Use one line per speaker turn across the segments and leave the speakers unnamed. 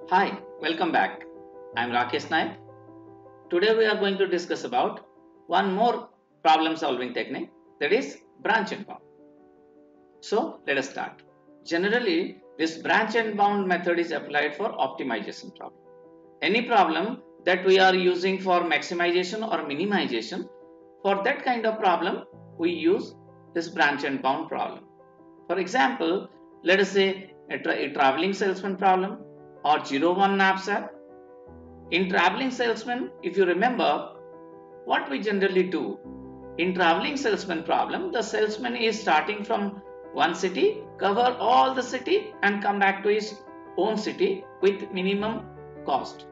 Hi, welcome back. I'm Rakesh Naik. Today we are going to discuss about one more problem solving technique, that is branch and bound. So let us start. Generally, this branch and bound method is applied for optimization problem. Any problem that we are using for maximization or minimization, for that kind of problem we use this branch and bound problem. For example, let us say a traveling salesman problem or 01 knapsack. In traveling salesman, if you remember, what we generally do in traveling salesman problem, the salesman is starting from one city, cover all the city and come back to his own city with minimum cost.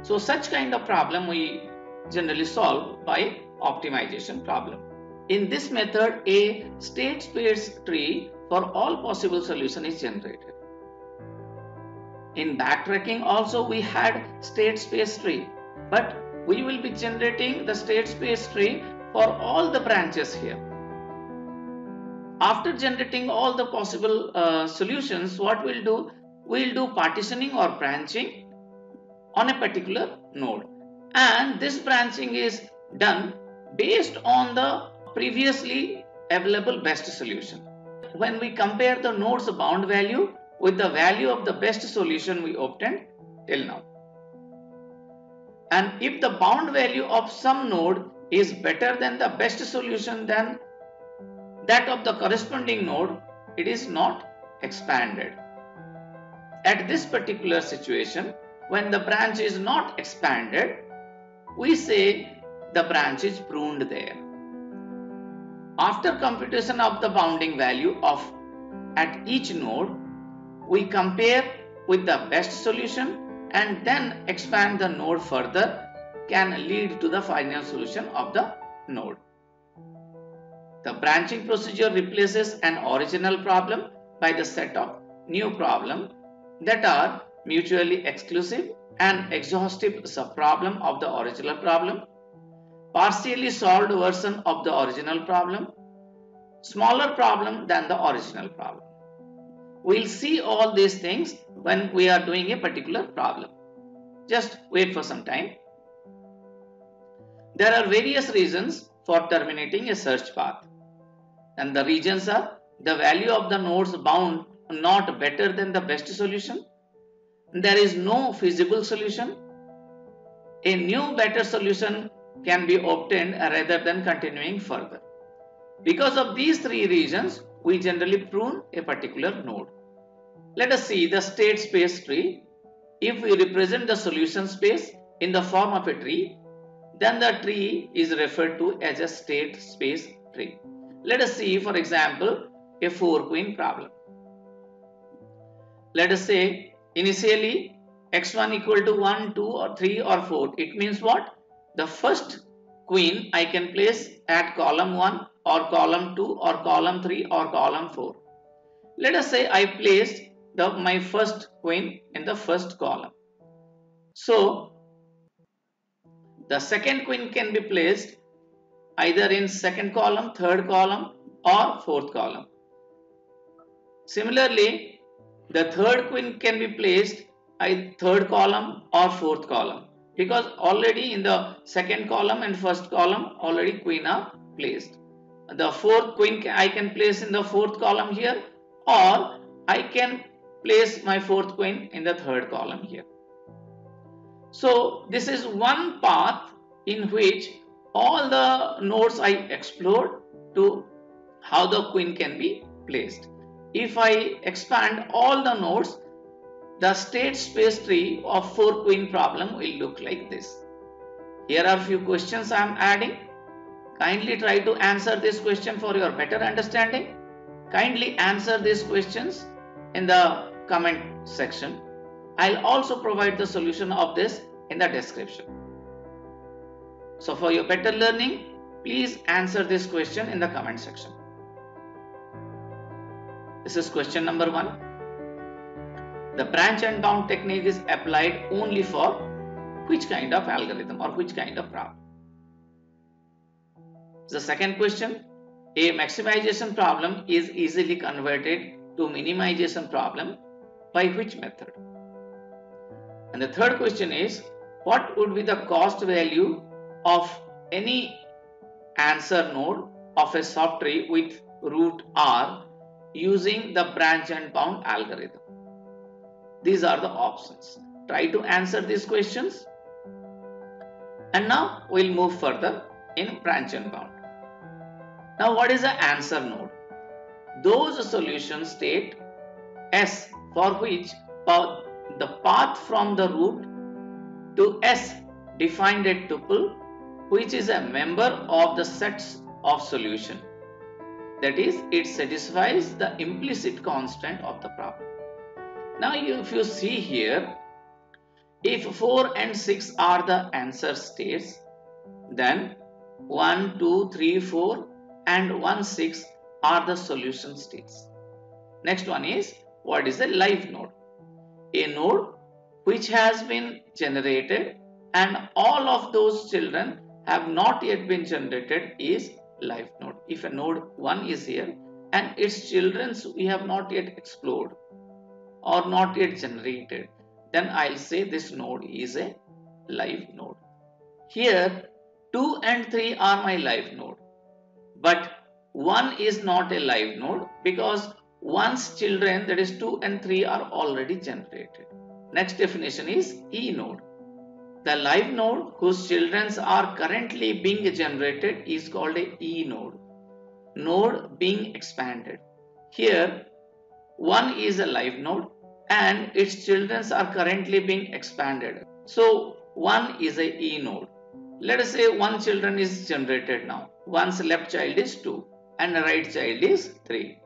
So such kind of problem we generally solve by optimization problem. In this method, a state space tree for all possible solution is generated. In backtracking also we had state space tree, but we will be generating the state space tree for all the branches here. After generating all the possible solutions, what we'll do? We'll do partitioning or branching on a particular node, and this branching is done based on the previously available best solution. When we compare the node's bound value with the value of the best solution we obtained till now, and if the bound value of some node is better than the best solution than that of the corresponding node, it is not expanded. At this particular situation, when the branch is not expanded, we say the branch is pruned there. After computation of the bounding value of at each node, we compare with the best solution and then expand the node further, can lead to the final solution of the node. The branching procedure replaces an original problem by the set of new problems that are mutually exclusive and exhaustive subproblem of the original problem, partially solved version of the original problem, smaller problem than the original problem. We'll see all these things when we are doing a particular problem. Just wait for some time. There are various reasons for terminating a search path, and the reasons are the value of the nodes bound not better than the best solution, there is no feasible solution, a new better solution can be obtained rather than continuing further. Because of these three reasons, we generally prune a particular node. Let us see the state space tree. If we represent the solution space in the form of a tree, then the tree is referred to as a state space tree. Let us see, for example, a 4-queen problem. Let us say initially x1 equal to 1, 2 or 3 or 4. It means what? The first queen I can place at column 1 or column 2 or column 3 or column 4. Let us say I placed my first queen in the first column. So the second queen can be placed either in second column, third column or fourth column. Similarly, the third queen can be placed in third column or fourth column, because already in the second column and first column already queen are placed. The fourth queen I can place in the fourth column here, or I can place my fourth queen in the third column here. So this is one path in which all the nodes I explored to how the queen can be placed. If I expand all the nodes, the state space tree of 4-queen problem will look like this. Here are few questions I am adding. Kindly try to answer this question for your better understanding. Kindly answer these questions in the comment section. I'll also provide the solution of this in the description. So for your better learning, please answer this question in the comment section. This is question number 1. The branch and bound technique is applied only for which kind of algorithm or which kind of problem? The second question, a maximization problem is easily converted to minimization problem by which method? And the third question is, what would be the cost value of any answer node of a subtree with root R using the branch and bound algorithm? These are the options. Try to answer these questions. And now we'll move further in branch and bound. Now what is an answer node? Those solution state S for which the path from the root to S defined a tuple which is a member of the sets of solution. That is, it satisfies the implicit constant of the problem. Now if you see here, if 4 and 6 are the answer states, then 1, 2, 3, 4 and 1, 6 are the solution states. Next one is, what is a live node? A node which has been generated and all of those children have not yet been generated is live node. If a node 1 is here and its children we have not yet explored or not yet generated, then I'll say this node is a live node. Here 2 and 3 are my live node, but 1 is not a live node because 1's children, that is 2 and 3, are already generated. Next definition is E node. The live node whose children are currently being generated is called a E node. Node being expanded. Here 1 is a live node and its children are currently being expanded. So 1 is a E node. Let us say 1 children is generated now. 1's left child is 2 and the right child is 3.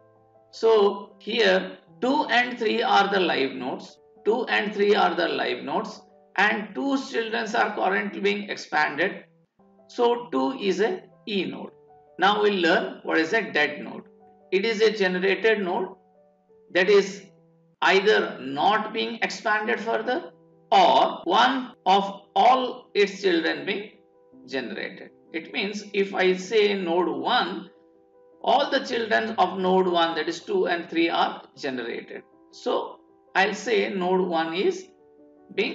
So here 2 and 3 are the live nodes. 2 and 3 are the live nodes and 2's children are currently being expanded. So 2 is a E node. Now we'll learn what is a dead node. It is a generated node that is either not being expanded further or one of all its children being generated. It means if I say node 1, all the children of node 1, that is 2 and 3, are generated. So I'll say node 1 is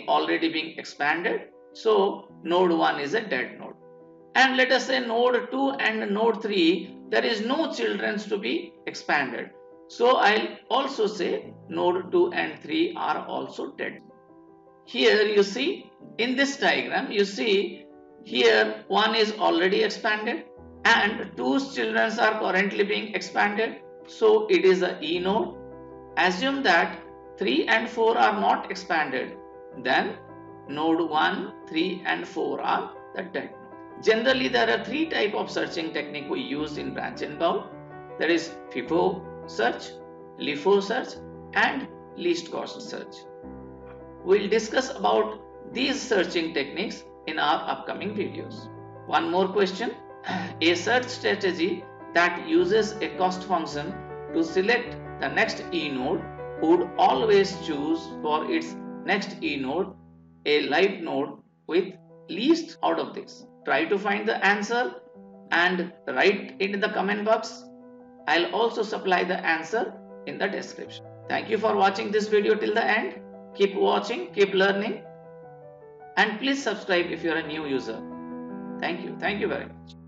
already being expanded. So node 1 is a dead node. And let us say node 2 and node 3, there is no children to be expanded. So I'll also say node 2 and 3 are also dead. Here you see in this diagram, you see here 1 is already expanded and 2's children are currently being expanded. So it is a E node. Assume that 3 and 4 are not expanded. Then node 1, 3 and 4 are the dead node. Generally there are 3 types of searching technique we use in branch and bound. That is FIFO search, LIFO search and least cost search. We'll discuss about these searching techniques in our upcoming videos. One more question. A search strategy that uses a cost function to select the next E node would always choose for its next E node a live node with least out of this. Try to find the answer and write it in the comment box. I'll also supply the answer in the description. Thank you for watching this video till the end. Keep watching, keep learning, and please subscribe if you are a new user. Thank you. Thank you very much.